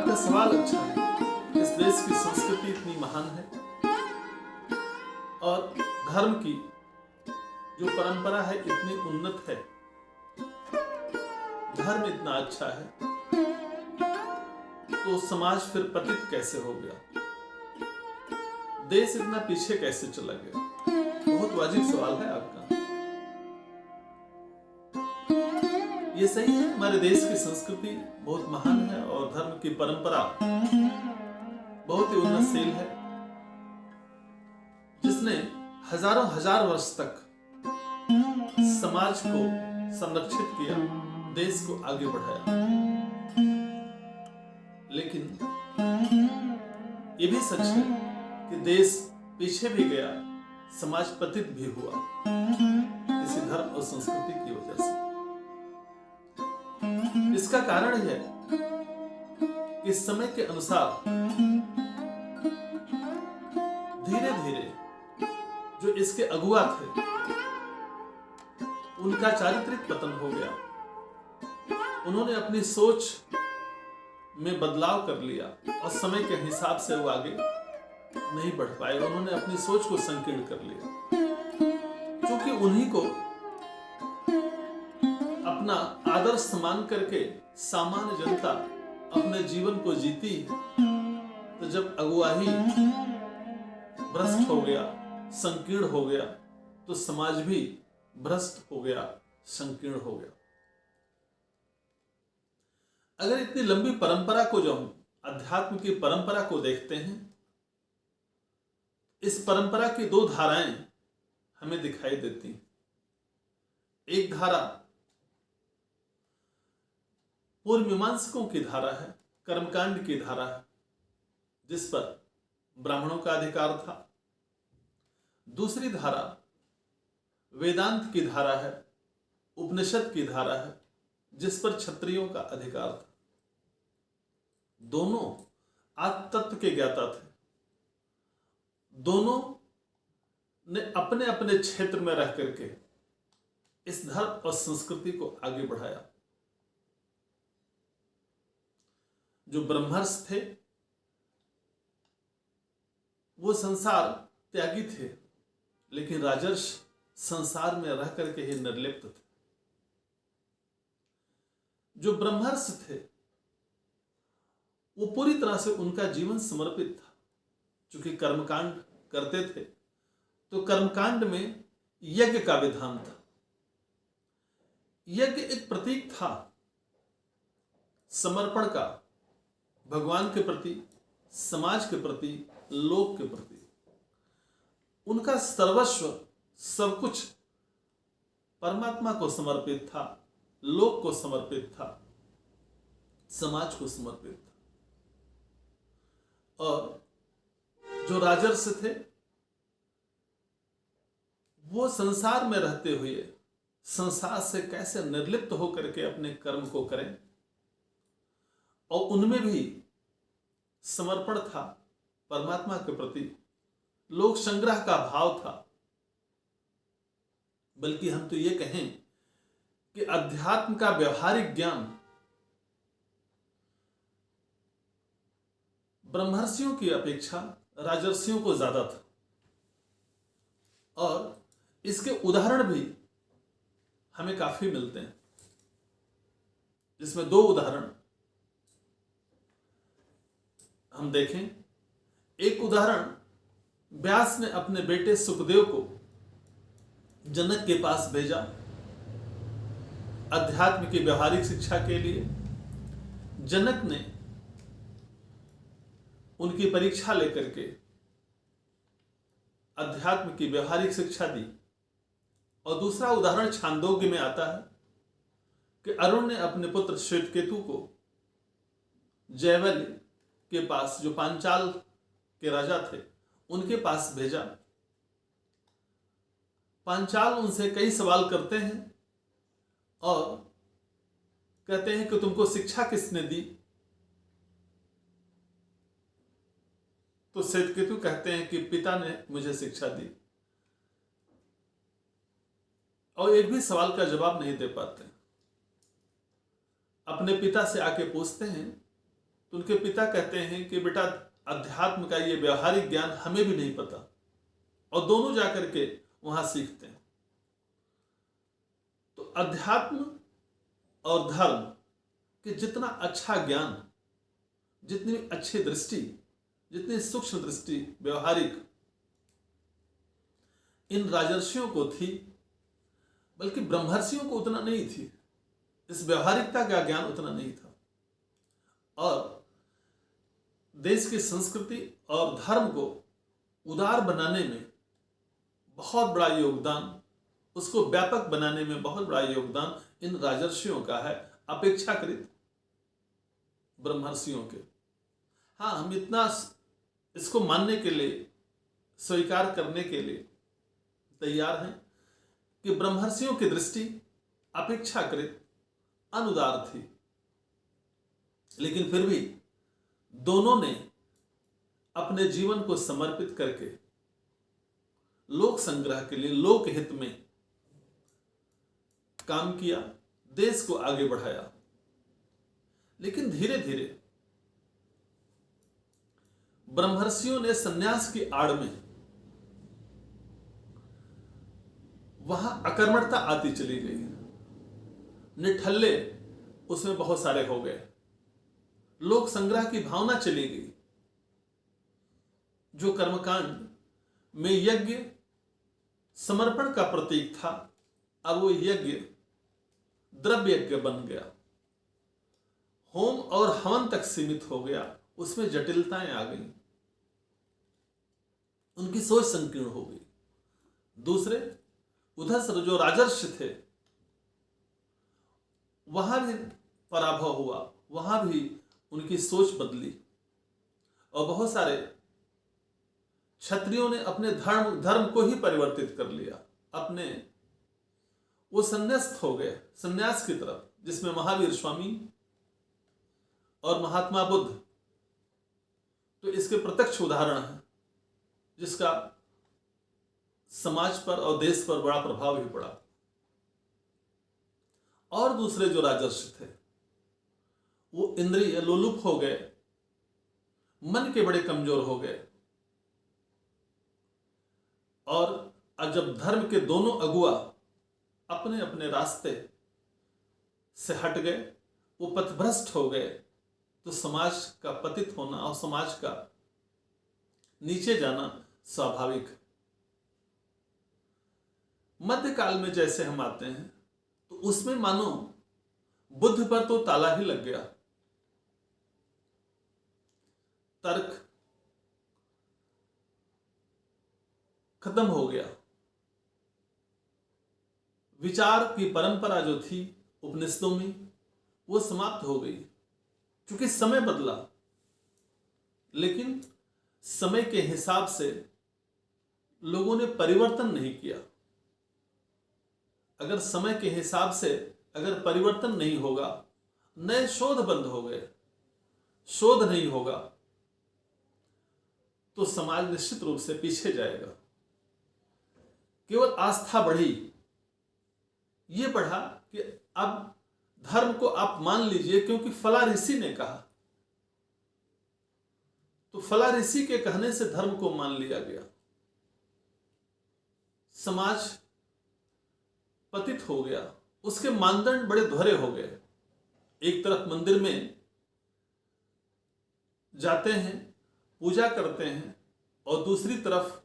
आपका सवाल अच्छा है। इस देश की संस्कृति इतनी महान है और धर्म की जो परंपरा है इतनी उन्नत है, धर्म इतना अच्छा है, तो समाज फिर पतित कैसे हो गया, देश इतना पीछे कैसे चला गया? बहुत वाजिब सवाल है आपका। ये सही है, हमारे देश की संस्कृति बहुत महान है और धर्म की परंपरा बहुत ही उन्नतशील है, जिसने हजारों हजार वर्ष तक समाज को संरक्षित किया, देश को आगे बढ़ाया। लेकिन ये भी सच है कि देश पीछे भी गया, समाज पतित भी हुआ इसी धर्म और संस्कृति की वजह से। इसका कारण है कि समय के अनुसार धीरे धीरे जो इसके अगुआ थे उनका चारित्रिक पतन हो गया। उन्होंने अपनी सोच में बदलाव कर लिया और समय के हिसाब से वो आगे नहीं बढ़ पाए। उन्होंने अपनी सोच को संकीर्ण कर लिया, क्योंकि उन्हीं को अपना आदर्श मान करके सामान्य जनता अपने जीवन को जीती, तो जब अगुवाही भ्रष्ट हो गया, संकीर्ण हो गया, तो समाज भी भ्रष्ट हो गया, संकीर्ण हो गया। अगर इतनी लंबी परंपरा को, जो हम अध्यात्म की परंपरा को देखते हैं, इस परंपरा की दो धाराएं हमें दिखाई देती हैं। एक धारा पूर्व मीमांसकों की धारा है, कर्मकांड की धारा है, जिस पर ब्राह्मणों का अधिकार था। दूसरी धारा वेदांत की धारा है, उपनिषद की धारा है, जिस पर क्षत्रियों का अधिकार था। दोनों आत्म तत्व के ज्ञाता थे। दोनों ने अपने अपने क्षेत्र में रह करके इस धर्म और संस्कृति को आगे बढ़ाया। जो ब्रह्मर्षि थे वो संसार त्यागी थे, लेकिन राजर्षि संसार में रह करके ही निर्लिप्त थे। जो ब्रह्मर्षि थे वो पूरी तरह से उनका जीवन समर्पित था। चूंकि कर्मकांड करते थे तो कर्मकांड में यज्ञ का विधान था। यज्ञ एक प्रतीक था समर्पण का, भगवान के प्रति, समाज के प्रति, लोक के प्रति। उनका सर्वस्व, सब कुछ परमात्मा को समर्पित था, लोक को समर्पित था, समाज को समर्पित था। और जो राजर्षि थे वो संसार में रहते हुए संसार से कैसे निर्लिप्त होकर के अपने कर्म को करें, और उनमें भी समर्पण था परमात्मा के प्रति, लोक संग्रह का भाव था। बल्कि हम तो ये कहें कि अध्यात्म का व्यवहारिक ज्ञान ब्रह्मर्षियों की अपेक्षा राजर्षियों को ज्यादा था। और इसके उदाहरण भी हमें काफी मिलते हैं, जिसमें दो उदाहरण हम देखें। एक उदाहरण, व्यास ने अपने बेटे सुखदेव को जनक के पास भेजा अध्यात्म की व्यवहारिक शिक्षा के लिए। जनक ने उनकी परीक्षा लेकर के अध्यात्म की व्यवहारिक शिक्षा दी। और दूसरा उदाहरण छांदोग्य में आता है कि अरुण ने अपने पुत्र श्वेतकेतु को जयवल्य के पास, जो पांचाल के राजा थे, उनके पास भेजा। पांचाल उनसे कई सवाल करते हैं और कहते हैं कि तुमको शिक्षा किसने दी? तो श्वेतकेतु कहते हैं कि पिता ने मुझे शिक्षा दी। और एक भी सवाल का जवाब नहीं दे पाते। अपने पिता से आके पूछते हैं तो उनके पिता कहते हैं कि बेटा, अध्यात्म का ये व्यवहारिक ज्ञान हमें भी नहीं पता, और दोनों जाकर के वहां सीखते हैं। तो अध्यात्म और धर्म के जितना अच्छा ज्ञान, जितनी अच्छी दृष्टि, जितनी सूक्ष्म दृष्टि व्यवहारिक इन राजर्षियों को थी, बल्कि ब्रह्मर्षियों को उतना नहीं थी। इस व्यवहारिकता का ज्ञान उतना नहीं था। और देश की संस्कृति और धर्म को उदार बनाने में बहुत बड़ा योगदान, उसको व्यापक बनाने में बहुत बड़ा योगदान इन राजर्षियों का है, अपेक्षाकृत ब्रह्मर्षियों के। हाँ, हम इतना इसको मानने के लिए, स्वीकार करने के लिए तैयार हैं कि ब्रह्मर्षियों की दृष्टि अपेक्षाकृत अनुदार थी, लेकिन फिर भी दोनों ने अपने जीवन को समर्पित करके लोक संग्रह के लिए, लोक हित में काम किया, देश को आगे बढ़ाया। लेकिन धीरे धीरे ब्रह्मर्षियों ने सन्यास की आड़ में वहां अकर्मणता आती चली गई, निठल्ले उसमें बहुत सारे हो गए, लोक संग्रह की भावना चली गई। जो कर्मकांड में यज्ञ समर्पण का प्रतीक था, अब वो यज्ञ द्रव्य यज्ञ बन गया, होम और हवन तक सीमित हो गया, उसमें जटिलताएं आ गई, उनकी सोच संकीर्ण हो गई। दूसरे उधर जो राजर्षि थे, वहां भी पराभव हुआ, वहां भी उनकी सोच बदली, और बहुत सारे क्षत्रियों ने अपने धर्म को ही परिवर्तित कर लिया, अपने वो संन्यास्त हो गए, संन्यास की तरफ, जिसमें महावीर स्वामी और महात्मा बुद्ध तो इसके प्रत्यक्ष उदाहरण हैं, जिसका समाज पर और देश पर बड़ा प्रभाव भी पड़ा। और दूसरे जो राजर्षि थे वो इंद्रिय लोलुप हो गए, मन के बड़े कमजोर हो गए, और जब धर्म के दोनों अगुआ अपने अपने रास्ते से हट गए, वो पथभ्रष्ट हो गए, तो समाज का पतित होना और समाज का नीचे जाना स्वाभाविक है। मध्यकाल में जैसे हम आते हैं तो उसमें मानो बुद्ध पर तो ताला ही लग गया, तर्क खत्म हो गया, विचार की परंपरा जो थी उपनिषदों में वो समाप्त हो गई, क्योंकि समय बदला। लेकिन समय के हिसाब से लोगों ने परिवर्तन नहीं किया। अगर समय के हिसाब से अगर परिवर्तन नहीं होगा, नए शोध बंद हो गए, शोध नहीं होगा, तो समाज निश्चित रूप से पीछे जाएगा। केवल आस्था बढ़ी, ये बढ़ा कि अब धर्म को आप मान लीजिए क्योंकि फला ऋषि ने कहा, तो फला ऋषि के कहने से धर्म को मान लिया गया। समाज पतित हो गया, उसके मानदंड बड़े दोहरे हो गए। एक तरफ मंदिर में जाते हैं, पूजा करते हैं, और दूसरी तरफ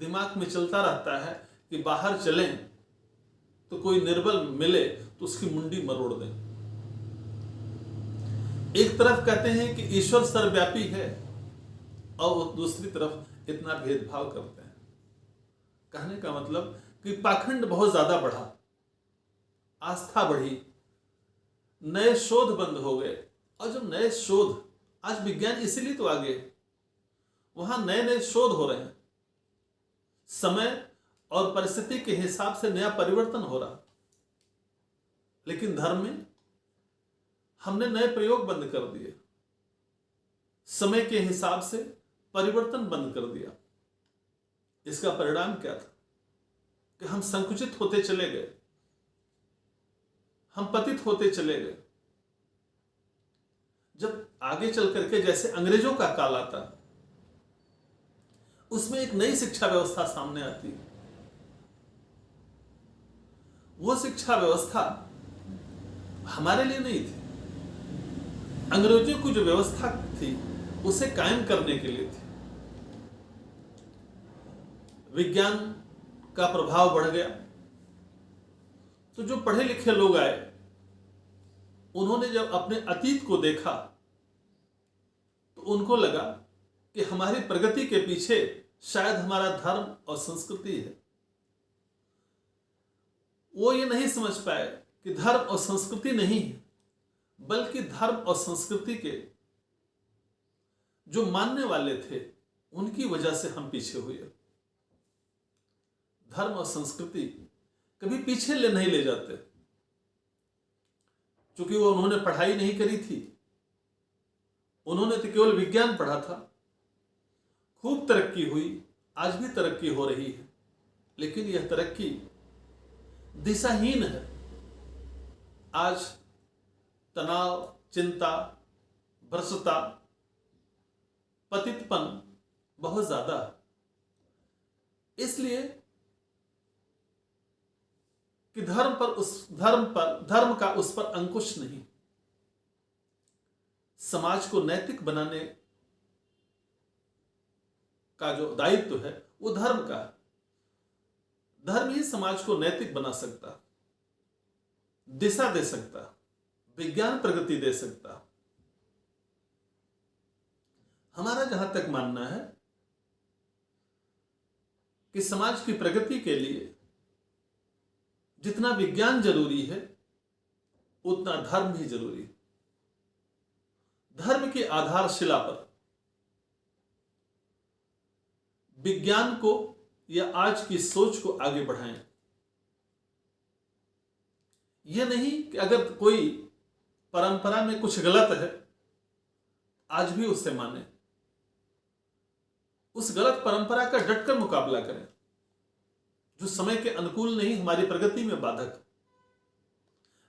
दिमाग में चलता रहता है कि बाहर चलें तो कोई निर्बल मिले तो उसकी मुंडी मरोड़ दें। एक तरफ कहते हैं कि ईश्वर सर्वव्यापी है, और दूसरी तरफ इतना भेदभाव करते हैं। कहने का मतलब कि पाखंड बहुत ज्यादा बढ़ा, आस्था बढ़ी, नए शोध बंद हो गए। और जब नए शोध, आज विज्ञान इसीलिए तो आगे, वहां नए नए शोध हो रहे हैं, समय और परिस्थिति के हिसाब से नया परिवर्तन हो रहा। लेकिन धर्म में हमने नए प्रयोग बंद कर दिए, समय के हिसाब से परिवर्तन बंद कर दिया। इसका परिणाम क्या था कि हम संकुचित होते चले गए, हम पतित होते चले गए। जब आगे चल करके जैसे अंग्रेजों का काल आता, उसमें एक नई शिक्षा व्यवस्था सामने आती। वो शिक्षा व्यवस्था हमारे लिए नहीं थी, अंग्रेजों की जो व्यवस्था थी उसे कायम करने के लिए थी। विज्ञान का प्रभाव बढ़ गया, तो जो पढ़े लिखे लोग आए, उन्होंने जब अपने अतीत को देखा तो उनको लगा कि हमारी प्रगति के पीछे शायद हमारा धर्म और संस्कृति है। वो ये नहीं समझ पाए कि धर्म और संस्कृति नहीं है, बल्कि धर्म और संस्कृति के जो मानने वाले थे उनकी वजह से हम पीछे हुए। धर्म और संस्कृति कभी पीछे नहीं ले जाते, क्योंकि वो उन्होंने पढ़ाई नहीं करी थी, उन्होंने तो केवल विज्ञान पढ़ा था। खूब तरक्की हुई, आज भी तरक्की हो रही है, लेकिन यह तरक्की दिशाहीन है। आज तनाव, चिंता, भ्रष्टता, पतितपन बहुत ज्यादा है। इसलिए कि धर्म का उस पर अंकुश नहीं। समाज को नैतिक बनाने का जो दायित्व है वो धर्म का है। धर्म ही समाज को नैतिक बना सकता, दिशा दे सकता, विज्ञान प्रगति दे सकता। हमारा जहां तक मानना है कि समाज की प्रगति के लिए जितना विज्ञान जरूरी है उतना धर्म भी जरूरी है। धर्म की आधारशिला पर विज्ञान को या आज की सोच को आगे बढ़ाएं। यह नहीं कि अगर कोई परंपरा में कुछ गलत है आज भी उससे माने, उस गलत परंपरा का डटकर मुकाबला करें जो समय के अनुकूल नहीं, हमारी प्रगति में बाधक।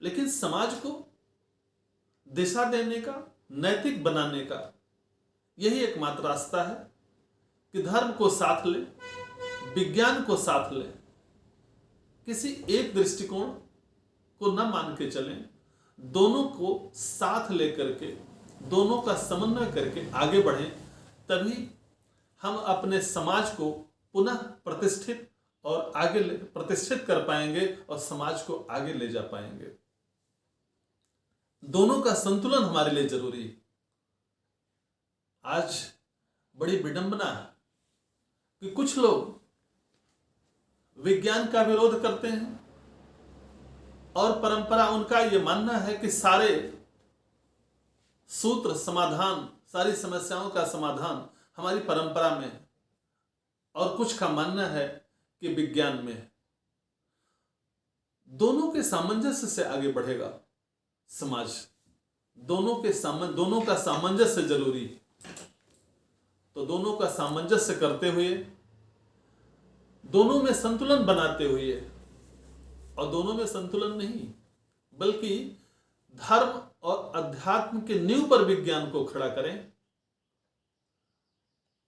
लेकिन समाज को दिशा देने का, नैतिक बनाने का यही एकमात्र रास्ता है कि धर्म को साथ ले, विज्ञान को साथ ले, किसी एक दृष्टिकोण को न मान के चलें, दोनों को साथ लेकर के, दोनों का समन्वय करके आगे बढ़ें। तभी हम अपने समाज को पुनः प्रतिष्ठित और आगे प्रतिष्ठित कर पाएंगे और समाज को आगे ले जा पाएंगे। दोनों का संतुलन हमारे लिए जरूरी है। आज बड़ी विडंबना है कि कुछ लोग विज्ञान का विरोध करते हैं और परंपरा, उनका यह मानना है कि सारे सूत्र समाधान, सारी समस्याओं का समाधान हमारी परंपरा में है, और कुछ का मानना है कि विज्ञान में है। दोनों के सामंजस्य से आगे बढ़ेगा समाज। दोनों का सामंजस्य जरूरी है। तो दोनों का सामंजस्य करते हुए, दोनों में संतुलन बनाते हुए, और दोनों में संतुलन नहीं बल्कि धर्म और अध्यात्म के नींव पर विज्ञान को खड़ा करें,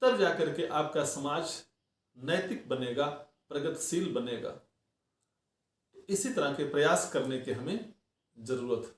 तब जाकर के आपका समाज नैतिक बनेगा, प्रगतिशील बनेगा। इसी तरह के प्रयास करने की हमें जरूरत है।